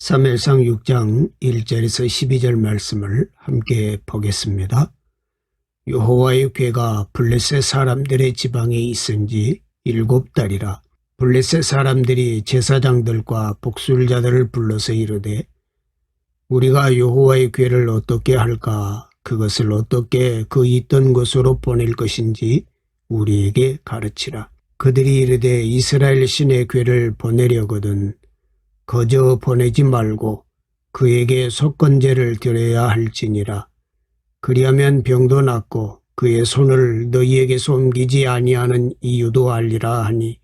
사무엘상 6장 1절에서 12절 말씀을 함께 보겠습니다. 여호와의 궤가 블레셋 사람들의 지방에 있은 지 7달이라. 블레셋 사람들이 제사장들과 복술자들을 불러서 이르되 우리가 여호와의 궤를 어떻게 할까? 그것을 어떻게 그 있던 곳으로 보낼 것인지 우리에게 가르치라. 그들이 이르되 이스라엘 신의 궤를 보내려거든 거저 보내지 말고 그에게 속건제를 드려야 할지니라. 그리하면 병도 낫고 그의 손을 너희에게서 옮기지 아니하는 이유도 알리라 하니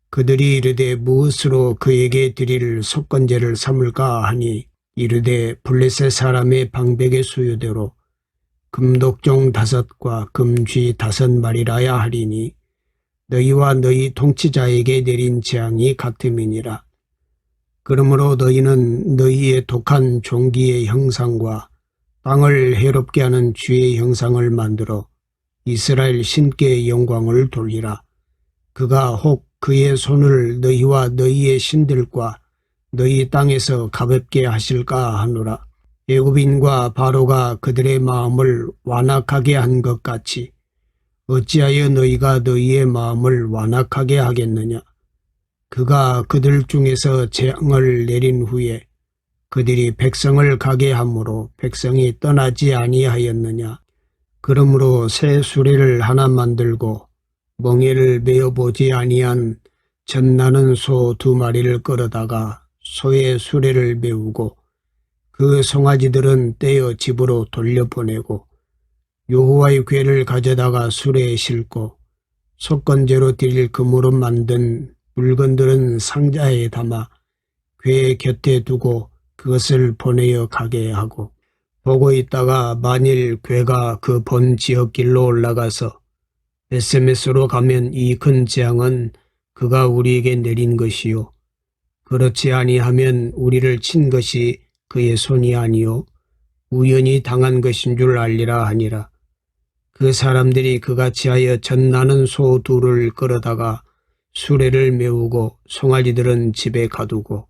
그들이 이르되 무엇으로 그에게 드릴 속건제를 삼을까 하니 이르되 블레셋 사람의 방백의 수요대로 금독종 5과 금쥐 5마리라야 하리니 너희와 너희 통치자에게 내린 재앙이 같음이니라. 그러므로 너희는 너희의 독한 종기의 형상과 땅을 해롭게 하는 쥐의 형상을 만들어 이스라엘 신께 영광을 돌리라. 그가 혹 그의 손을 너희와 너희의 신들과 너희 땅에서 가볍게 하실까 하노라. 애굽인과 바로가 그들의 마음을 완악하게 한 것 같이 어찌하여 너희가 너희의 마음을 완악하게 하겠느냐. 그가 그들 중에서 재앙을 내린 후에 그들이 백성을 가게 함으로 백성이 떠나지 아니하였느냐. 그러므로 새 수레를 하나 만들고 멍에를 메어보지 아니한 젖나는 소 2마리를 끌어다가 소의 수레를 메우고 그 송아지들은 떼어 집으로 돌려보내고 여호와의 궤를 가져다가 수레에 싣고 속건제로 드릴 금으로 만든 물건들은 상자에 담아 궤 곁에 두고 그것을 보내어 가게 하고 보고 있다가 만일 궤가 그 본 지역길로 올라가서 베세메스로 가면 이 큰 재앙은 그가 우리에게 내린 것이요 그렇지 아니하면 우리를 친 것이 그의 손이 아니요 우연히 당한 것인 줄 알리라 하니라. 그 사람들이 그같이 하여 젖나는 소 2를 끌어다가 수레를 메우고 송아지들은 집에 가두고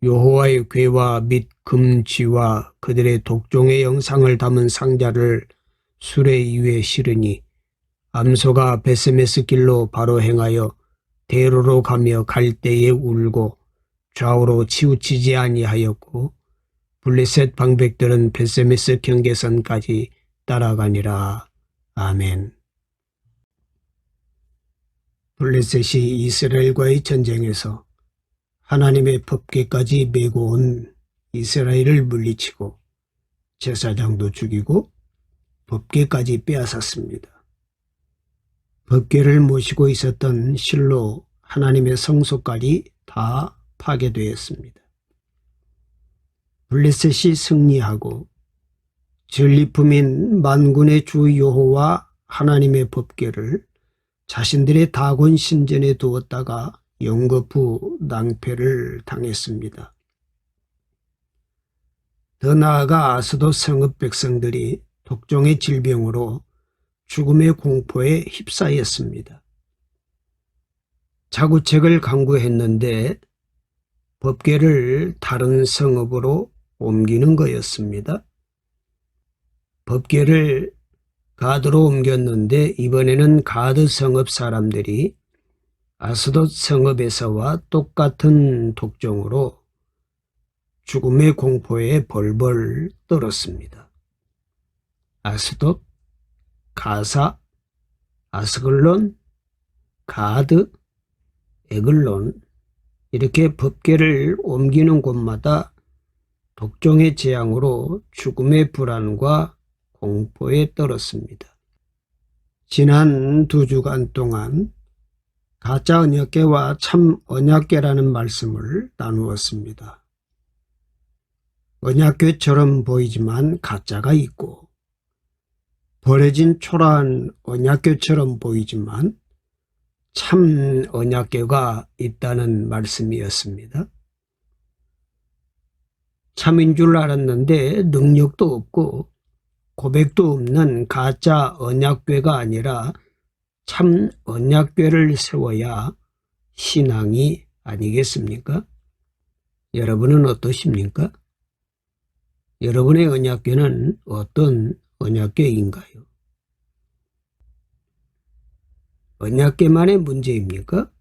여호와의 궤와 및 금쥐와 그들의 독종의 영상을 담은 상자를 수레 위에 실으니 암소가 베세메스 길로 바로 행하여 대로로 가며 갈 때에 울고 좌우로 치우치지 아니하였고 블레셋 방백들은 베세메스 경계선까지 따라가니라. 아멘. 블레셋이 이스라엘과의 전쟁에서 하나님의 법궤까지 메고 온 이스라엘을 물리치고 제사장도 죽이고 법궤까지 빼앗았습니다. 법궤를 모시고 있었던 실로 하나님의 성소까지 다 파괴되었습니다. 블레셋이 승리하고 전리품인 만군의 주 여호와 하나님의 법궤를 자신들의 다곤 신전에 두었다가 영거푸 낭패를 당했습니다. 더 나아가 아스돗 성읍 백성들이 독종의 질병으로 죽음의 공포에 휩싸였습니다. 자구책을 강구했는데 법궤를 다른 성읍으로 옮기는 거였습니다. 법궤를 가드로 옮겼는데 이번에는 가드 성읍 사람들이 아스돗 성읍에서와 똑같은 독종으로 죽음의 공포에 벌벌 떨었습니다. 아스돗, 가사, 아스글론, 가드, 에글론 이렇게 법궤를 옮기는 곳마다 독종의 재앙으로 죽음의 불안과 공포에 떨었습니다. 지난 2주간 동안 가짜 언약궤와 참 언약궤라는 말씀을 나누었습니다. 언약궤처럼 보이지만 가짜가 있고 버려진 초라한 언약궤처럼 보이지만 참 언약궤가 있다는 말씀이었습니다. 참인 줄 알았는데 능력도 없고 고백도 없는 가짜 언약궤가 아니라 참 언약궤를 세워야 신앙이 아니겠습니까? 여러분은 어떠십니까? 여러분의 언약궤는 어떤 언약궤인가요? 언약궤만의 문제입니까?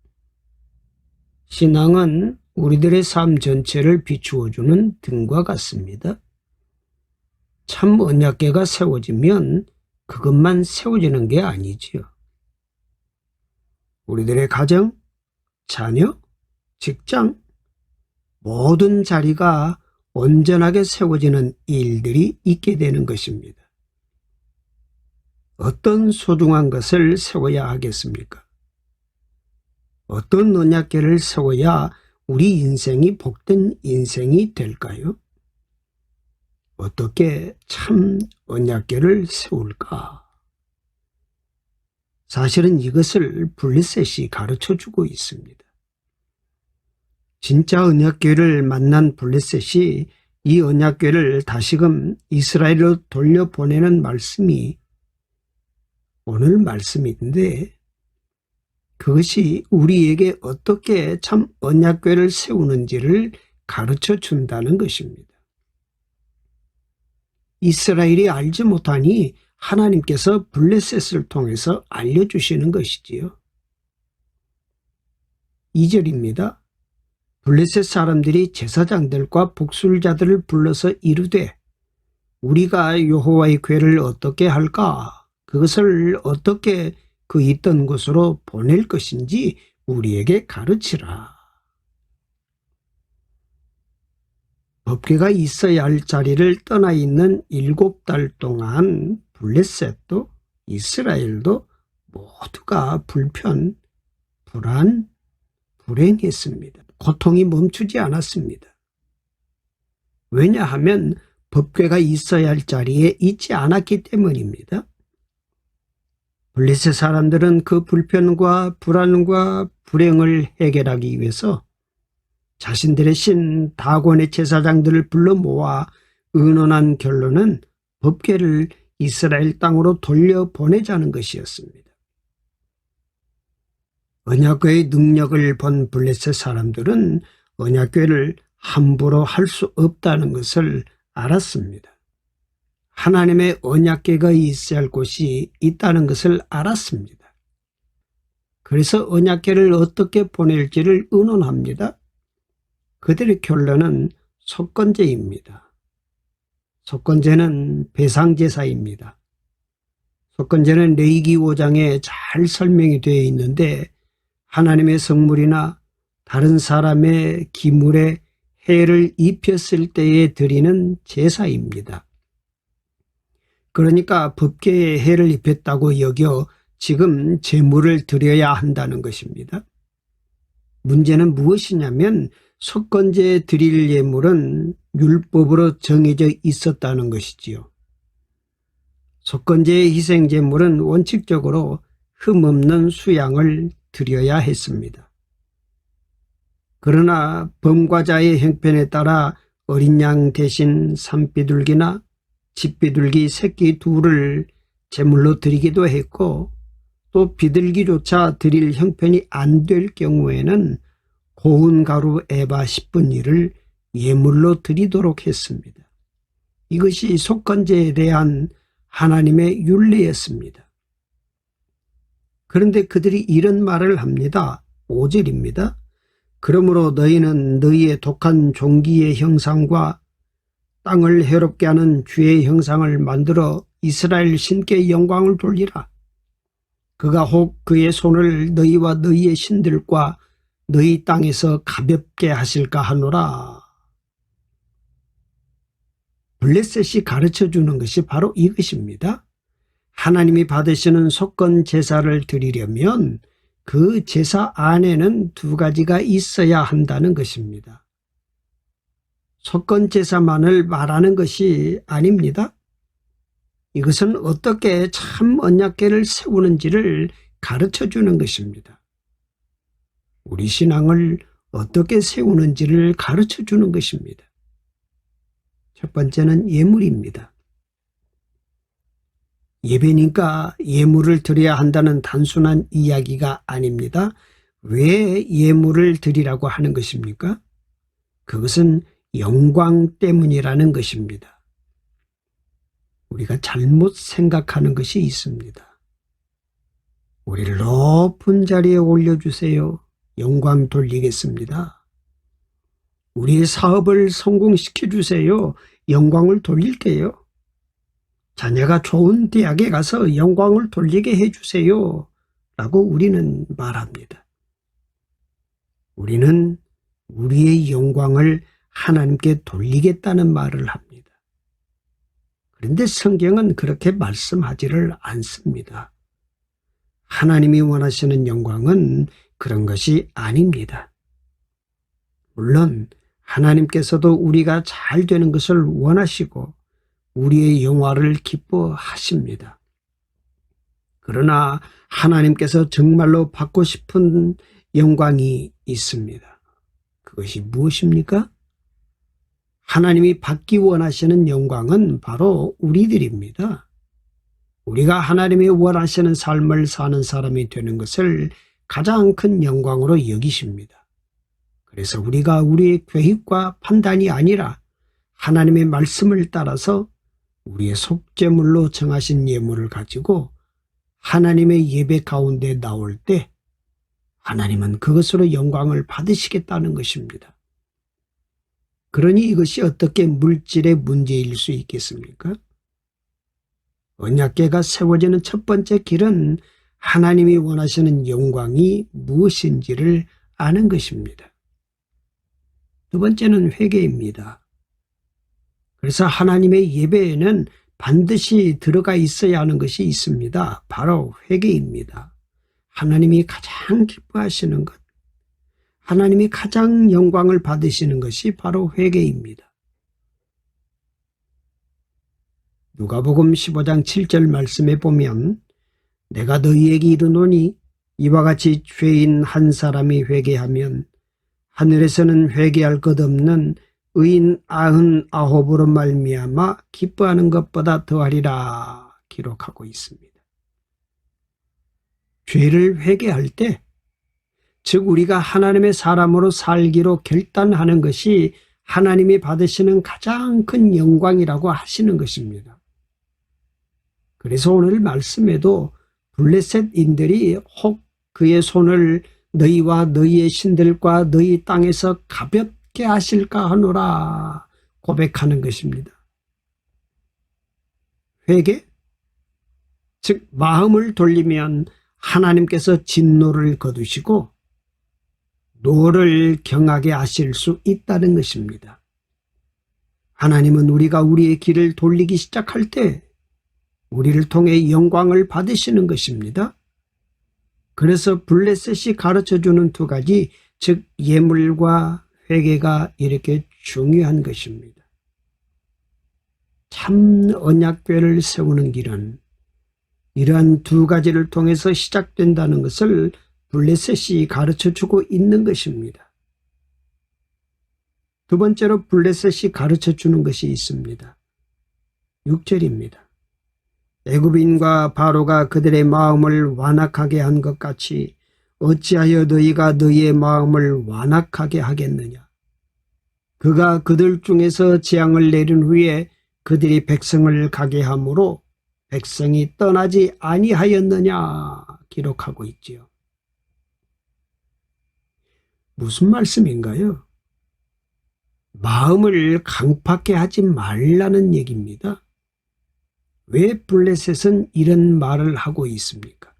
신앙은 우리들의 삶 전체를 비추어주는 등과 같습니다. 참 언약궤가 세워지면 그것만 세워지는 게 아니지요. 우리들의 가정, 자녀, 직장, 모든 자리가 온전하게 세워지는 일들이 있게 되는 것입니다. 어떤 소중한 것을 세워야 하겠습니까? 어떤 언약궤를 세워야 우리 인생이 복된 인생이 될까요? 어떻게 참 언약궤를 세울까? 사실은 이것을 블레셋이 가르쳐주고 있습니다. 진짜 언약궤를 만난 블레셋이 이 언약궤를 다시금 이스라엘로 돌려보내는 말씀이 오늘 말씀인데, 그것이 우리에게 어떻게 참 언약궤를 세우는지를 가르쳐 준다는 것입니다. 이스라엘이 알지 못하니 하나님께서 블레셋을 통해서 알려주시는 것이지요. 2절입니다. 블레셋 사람들이 제사장들과 복술자들을 불러서 이르되 우리가 여호와의 궤를 어떻게 할까? 그것을 어떻게 그 있던 곳으로 보낼 것인지 우리에게 가르치라. 법궤가 있어야 할 자리를 떠나 있는 7달 동안 블레셋도 이스라엘도 모두가 불편, 불안, 불행했습니다. 고통이 멈추지 않았습니다. 왜냐하면 법궤가 있어야 할 자리에 있지 않았기 때문입니다. 블레셋 사람들은 그 불편과 불안과 불행을 해결하기 위해서 자신들의 신 다곤의 제사장들을 불러 모아 의논한 결론은 법궤를 이스라엘 땅으로 돌려보내자는 것이었습니다. 언약궤의 능력을 본 블레셋 사람들은 언약궤를 함부로 할 수 없다는 것을 알았습니다. 하나님의 언약궤가 있어야 할 곳이 있다는 것을 알았습니다. 그래서 언약궤를 어떻게 보낼지를 의논합니다. 그들의 결론은 속건제입니다. 속건제는 배상제사입니다. 속건제는 레위기 5장에 잘 설명이 되어 있는데 하나님의 성물이나 다른 사람의 기물에 해를 입혔을 때에 드리는 제사입니다. 그러니까 법궤에 해를 입혔다고 여겨 지금 제물을 드려야 한다는 것입니다. 문제는 무엇이냐면 속건제에 드릴 예물은 율법으로 정해져 있었다는 것이지요. 속건제의 희생제물은 원칙적으로 흠없는 수양을 드려야 했습니다. 그러나 범과자의 형편에 따라 어린 양 대신 산비둘기나 집비둘기 새끼 둘을 제물로 드리기도 했고, 또 비둘기조차 드릴 형편이 안 될 경우에는 고운 가루 에바 10분의 1을 예물로 드리도록 했습니다. 이것이 속건제에 대한 하나님의 율례였습니다. 그런데 그들이 이런 말을 합니다. 5절입니다. 그러므로 너희는 너희의 독한 종기의 형상과 땅을 해롭게 하는 주의 형상을 만들어 이스라엘 신께 영광을 돌리라. 그가 혹 그의 손을 너희와 너희의 신들과 너희 땅에서 가볍게 하실까 하노라. 블레셋이 가르쳐주는 것이 바로 이것입니다. 하나님이 받으시는 속건 제사를 드리려면 그 제사 안에는 2가지가 있어야 한다는 것입니다. 속건 제사만을 말하는 것이 아닙니다. 이것은 어떻게 참 언약궤를 세우는지를 가르쳐주는 것입니다. 우리 신앙을 어떻게 세우는지를 가르쳐주는 것입니다. 첫 번째는 예물입니다. 예배니까 예물을 드려야 한다는 단순한 이야기가 아닙니다. 왜 예물을 드리라고 하는 것입니까? 그것은 영광 때문이라는 것입니다. 우리가 잘못 생각하는 것이 있습니다. 우리를 높은 자리에 올려주세요. 영광 돌리겠습니다. 우리의 사업을 성공시켜 주세요. 영광을 돌릴게요. 자녀가 좋은 대학에 가서 영광을 돌리게 해주세요. 라고 우리는 말합니다. 우리는 우리의 영광을 하나님께 돌리겠다는 말을 합니다. 그런데 성경은 그렇게 말씀하지를 않습니다. 하나님이 원하시는 영광은 그런 것이 아닙니다. 물론 하나님께서도 우리가 잘 되는 것을 원하시고 우리의 영화를 기뻐하십니다. 그러나 하나님께서 정말로 받고 싶은 영광이 있습니다. 그것이 무엇입니까? 하나님이 받기 원하시는 영광은 바로 우리들입니다. 우리가 하나님이 원하시는 삶을 사는 사람이 되는 것을 가장 큰 영광으로 여기십니다. 그래서 우리가 우리의 계획과 판단이 아니라 하나님의 말씀을 따라서 우리의 속죄물로 정하신 예물을 가지고 하나님의 예배 가운데 나올 때 하나님은 그것으로 영광을 받으시겠다는 것입니다. 그러니 이것이 어떻게 물질의 문제일 수 있겠습니까? 언약궤가 세워지는 첫 번째 길은 하나님이 원하시는 영광이 무엇인지를 아는 것입니다. 두 번째는 회개입니다. 그래서 하나님의 예배에는 반드시 들어가 있어야 하는 것이 있습니다. 바로 회개입니다. 하나님이 가장 기뻐하시는 것, 하나님이 가장 영광을 받으시는 것이 바로 회개입니다. 누가복음 15장 7절 말씀에 보면 내가 너희에게 이르노니 이와 같이 죄인 한 사람이 회개하면 하늘에서는 회개할 것 없는 의인 99으로 말미암아 기뻐하는 것보다 더하리라 기록하고 있습니다. 죄를 회개할 때, 즉 우리가 하나님의 사람으로 살기로 결단하는 것이 하나님이 받으시는 가장 큰 영광이라고 하시는 것입니다. 그래서 오늘 말씀에도 블레셋인들이 혹 그의 손을 너희와 너희의 신들과 너희 땅에서 가볍게 하실까 하노라 고백하는 것입니다. 회개, 즉 마음을 돌리면 하나님께서 진노를 거두시고 노를 경하게 하실 수 있다는 것입니다. 하나님은 우리가 우리의 길을 돌리기 시작할 때 우리를 통해 영광을 받으시는 것입니다. 그래서 블레셋이 가르쳐주는 두 가지, 즉 예물과 회개가 이렇게 중요한 것입니다. 참 언약궤를 세우는 길은 이러한 두 가지를 통해서 시작된다는 것을 블레셋이 가르쳐주고 있는 것입니다. 두 번째로 블레셋이 가르쳐주는 것이 있습니다. 6절입니다. 애굽인과 바로가 그들의 마음을 완악하게 한 것 같이 어찌하여 너희가 너희의 마음을 완악하게 하겠느냐. 그가 그들 중에서 재앙을 내린 후에 그들이 백성을 가게 함으로 백성이 떠나지 아니하였느냐 기록하고 있지요. 무슨 말씀인가요? 마음을 강팍해 하지 말라는 얘기입니다. 왜 블레셋은 이런 말을 하고 있습니까?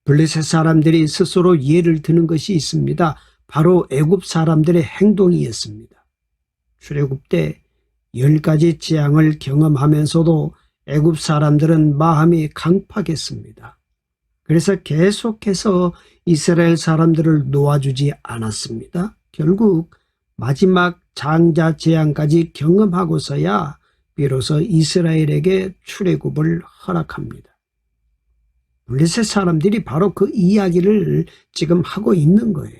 블레셋 사람들이 스스로 예를 드는 것이 있습니다. 바로 애굽 사람들의 행동이었습니다. 출애굽 때 10가지 재앙을 경험하면서도 애굽 사람들은 마음이 강팍했습니다. 그래서 계속해서 이스라엘 사람들을 놓아주지 않았습니다. 결국 마지막 장자 재앙까지 경험하고서야 비로소 이스라엘에게 출애굽을 허락합니다. 블레셋 사람들이 바로 그 이야기를 지금 하고 있는 거예요.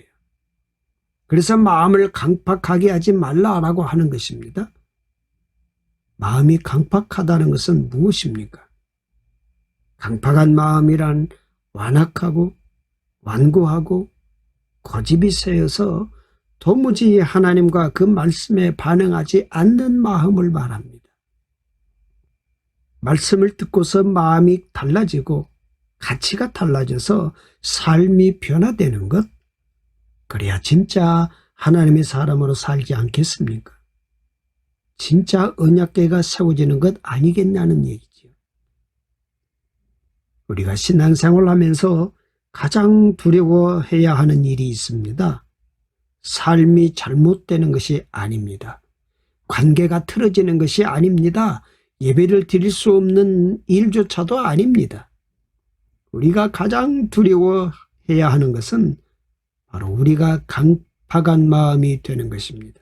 그래서 마음을 강팍하게 하지 말라라고 하는 것입니다. 마음이 강팍하다는 것은 무엇입니까? 강팍한 마음이란 완악하고 완고하고 고집이 세여서 도무지 하나님과 그 말씀에 반응하지 않는 마음을 말합니다. 말씀을 듣고서 마음이 달라지고 가치가 달라져서 삶이 변화되는 것, 그래야 진짜 하나님의 사람으로 살지 않겠습니까? 진짜 언약궤가 세워지는 것 아니겠냐는 얘기죠. 우리가 신앙생활을 하면서 가장 두려워해야 하는 일이 있습니다. 삶이 잘못되는 것이 아닙니다. 관계가 틀어지는 것이 아닙니다. 예배를 드릴 수 없는 일조차도 아닙니다. 우리가 가장 두려워해야 하는 것은 바로 우리가 강팍한 마음이 되는 것입니다.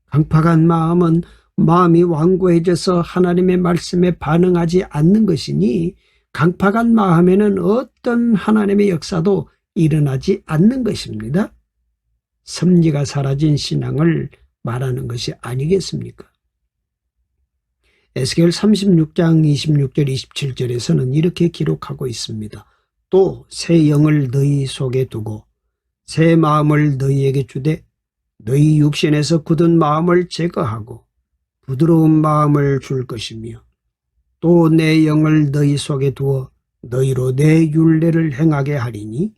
강팍한 마음은 마음이 완고해져서 하나님의 말씀에 반응하지 않는 것이니 강팍한 마음에는 어떤 하나님의 역사도 일어나지 않는 것입니다. 섭리가 사라진 신앙을 말하는 것이 아니겠습니까? 에스겔 36장 26절 27절에서는 이렇게 기록하고 있습니다. 또 새 영을 너희 속에 두고 새 마음을 너희에게 주되 너희 육신에서 굳은 마음을 제거하고 부드러운 마음을 줄 것이며 또 내 영을 너희 속에 두어 너희로 내 율례를 행하게 하리니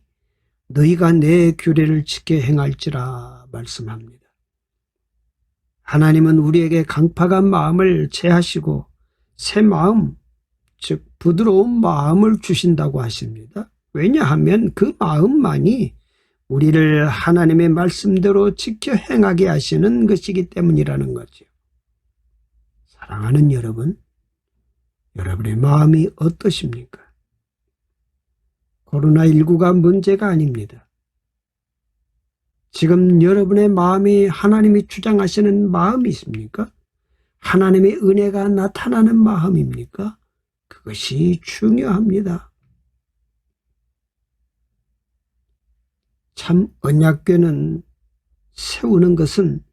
너희가 내 규례를 지켜 행할지라 말씀합니다. 하나님은 우리에게 강팍한 마음을 제하시고 새 마음, 즉 부드러운 마음을 주신다고 하십니다. 왜냐하면 그 마음만이 우리를 하나님의 말씀대로 지켜 행하게 하시는 것이기 때문이라는 거죠. 사랑하는 여러분, 여러분의 마음이 어떠십니까? 코로나19가 문제가 아닙니다. 지금 여러분의 마음이 하나님이 주장하시는 마음이십니까? 하나님의 은혜가 나타나는 마음입니까? 그것이 중요합니다. 참 언약궤는 세우는 것은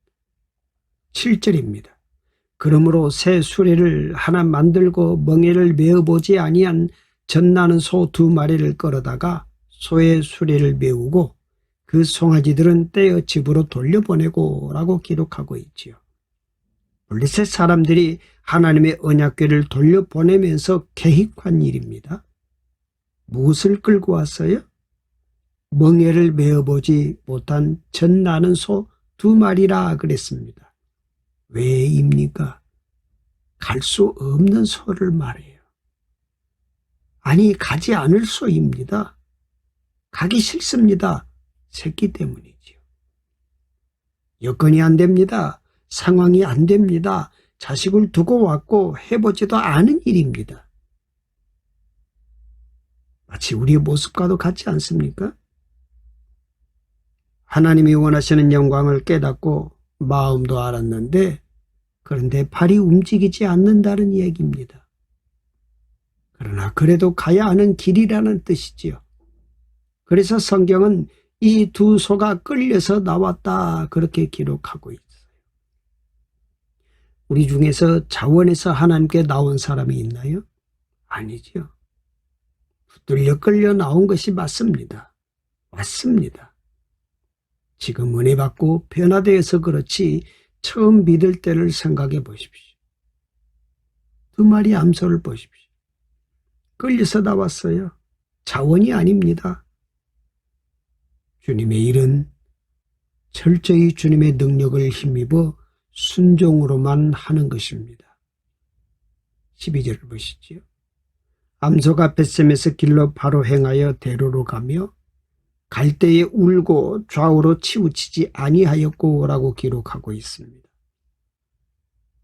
7절입니다. 그러므로 새 수레를 하나 만들고 멍에를 메어보지 아니한 젖나는 소 2마리를 끌어다가 소의 수레를 메우고 그 송아지들은 떼어 집으로 돌려보내고 라고 기록하고 있지요. 블레셋 사람들이 하나님의 언약궤를 돌려보내면서 계획한 일입니다. 무엇을 끌고 왔어요? 멍에를 메어보지 못한 젖나는 소 2마리라 그랬습니다. 왜입니까? 갈 수 없는 소를 말해요. 아니, 가지 않을 소입니다. 가기 싫습니다. 새끼 때문이지요. 여건이 안 됩니다. 상황이 안 됩니다. 자식을 두고 왔고 해보지도 않은 일입니다. 마치 우리의 모습과도 같지 않습니까? 하나님이 원하시는 영광을 깨닫고 마음도 알았는데 그런데 발이 움직이지 않는다는 얘기입니다. 그러나 그래도 가야 하는 길이라는 뜻이지요. 그래서 성경은 이 2 소가 끌려서 나왔다 그렇게 기록하고 있어요. 우리 중에서 자원에서 하나님께 나온 사람이 있나요? 아니죠. 붙들려 끌려 나온 것이 맞습니다. 맞습니다. 지금 은혜 받고 변화되어서 그렇지 처음 믿을 때를 생각해 보십시오. 2마리 암소를 보십시오. 끌려서 나왔어요. 자원이 아닙니다. 주님의 일은 철저히 주님의 능력을 힘입어 순종으로만 하는 것입니다. 12절을 보시지요. 암소가 벳셈에서 길로 바로 행하여 대로로 가며 갈 때에 울고 좌우로 치우치지 아니하였고 라고 기록하고 있습니다.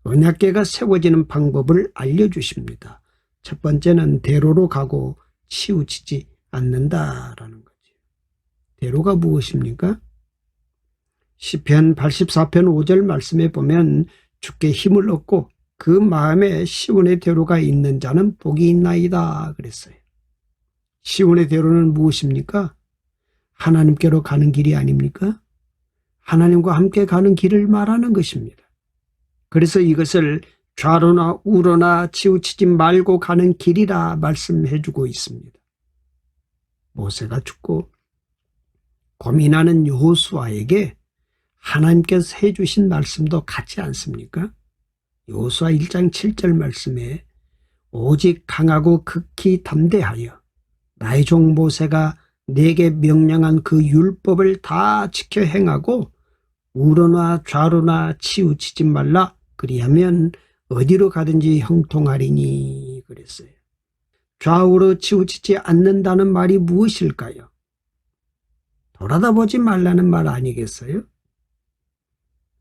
언약궤가 세워지는 방법을 알려주십니다. 첫 번째는 대로로 가고 치우치지 않는다라는 거죠. 대로가 무엇입니까? 시편 84편 5절 말씀에 보면 주께 힘을 얻고 그 마음에 시온의 대로가 있는 자는 복이 있나이다 그랬어요. 시온의 대로는 무엇입니까? 하나님께로 가는 길이 아닙니까? 하나님과 함께 가는 길을 말하는 것입니다. 그래서 이것을 좌로나 우로나 치우치지 말고 가는 길이라 말씀해 주고 있습니다. 모세가 죽고 고민하는 여호수아에게 하나님께서 해주신 말씀도 같지 않습니까? 여호수아 1장 7절 말씀에 오직 강하고 극히 담대하여 나의 종 모세가 내게 명령한 그 율법을 다 지켜 행하고 우로나 좌로나 치우치지 말라. 그리하면 어디로 가든지 형통하리니 그랬어요. 좌우로 치우치지 않는다는 말이 무엇일까요? 돌아다 보지 말라는 말 아니겠어요?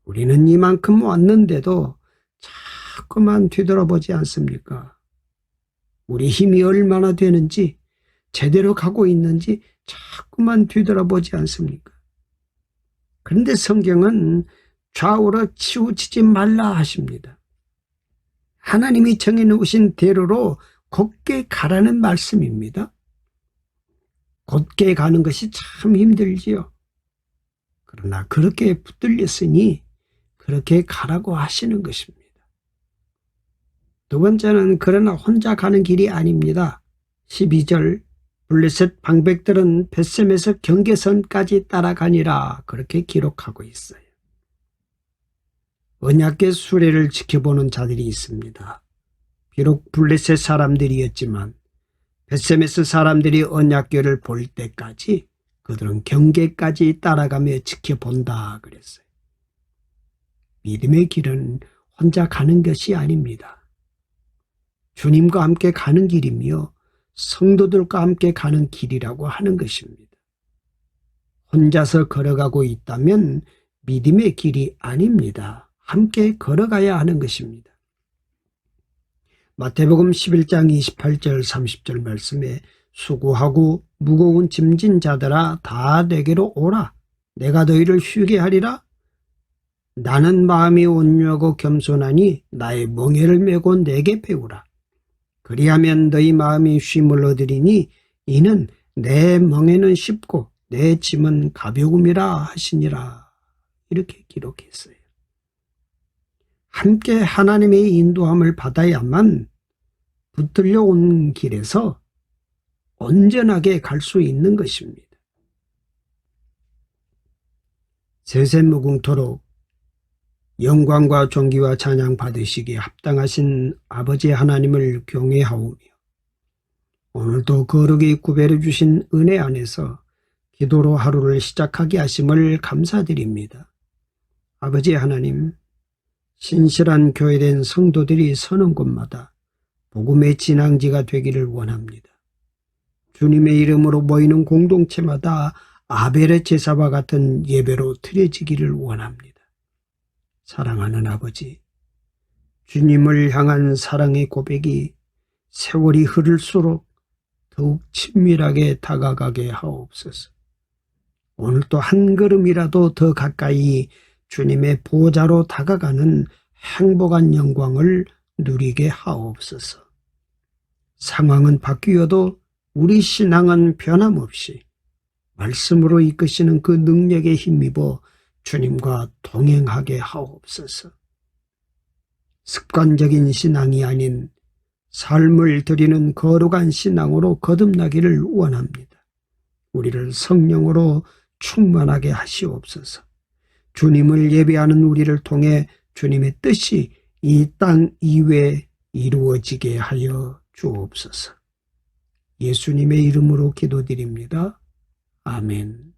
우리는 이만큼 왔는데도 자꾸만 뒤돌아보지 않습니까? 우리 힘이 얼마나 되는지, 제대로 가고 있는지 자꾸만 뒤돌아보지 않습니까? 그런데 성경은 좌우로 치우치지 말라 하십니다. 하나님이 정해놓으신 대로로 곧게 가라는 말씀입니다. 곧게 가는 것이 참 힘들지요. 그러나 그렇게 붙들렸으니 그렇게 가라고 하시는 것입니다. 두 번째는 그러나 혼자 가는 길이 아닙니다. 12절 블레셋 방백들은 벳셈에서 경계선까지 따라가니라 그렇게 기록하고 있어요. 언약궤 수레를 지켜보는 자들이 있습니다. 비록 블레셋 사람들이었지만 벳셈에서 사람들이 언약궤를 볼 때까지 그들은 경계까지 따라가며 지켜본다 그랬어요. 믿음의 길은 혼자 가는 것이 아닙니다. 주님과 함께 가는 길이며 성도들과 함께 가는 길이라고 하는 것입니다. 혼자서 걸어가고 있다면 믿음의 길이 아닙니다. 함께 걸어가야 하는 것입니다. 마태복음 11장 28절 30절 말씀에 수고하고 무거운 짐진 자들아 다 내게로 오라. 내가 너희를 쉬게 하리라. 나는 마음이 온유하고 겸손하니 나의 멍에를 메고 내게 배우라. 그리하면 너희 마음이 쉼을 얻으리니 이는 내 멍에는 쉽고 내 짐은 가벼움이라 하시니라. 이렇게 기록했어요. 함께 하나님의 인도함을 받아야만 붙들려 온 길에서 온전하게 갈 수 있는 것입니다. 세세무궁토록 영광과 존귀와 찬양 받으시기에 합당하신 아버지 하나님을 경외하오며 오늘도 거룩히 구별해 주신 은혜 안에서 기도로 하루를 시작하게 하심을 감사드립니다. 아버지 하나님, 신실한 교회된 성도들이 서는 곳마다 복음의 진앙지가 되기를 원합니다. 주님의 이름으로 모이는 공동체마다 아벨의 제사와 같은 예배로 드려지기를 원합니다. 사랑하는 아버지, 주님을 향한 사랑의 고백이 세월이 흐를수록 더욱 친밀하게 다가가게 하옵소서. 오늘도 한 걸음이라도 더 가까이 주님의 보좌로 다가가는 행복한 영광을 누리게 하옵소서. 상황은 바뀌어도 우리 신앙은 변함없이 말씀으로 이끄시는 그 능력에 힘입어 주님과 동행하게 하옵소서. 습관적인 신앙이 아닌 삶을 드리는 거룩한 신앙으로 거듭나기를 원합니다. 우리를 성령으로 충만하게 하시옵소서. 주님을 예배하는 우리를 통해 주님의 뜻이 이 땅 이외에 이루어지게 하여 주옵소서. 예수님의 이름으로 기도드립니다. 아멘.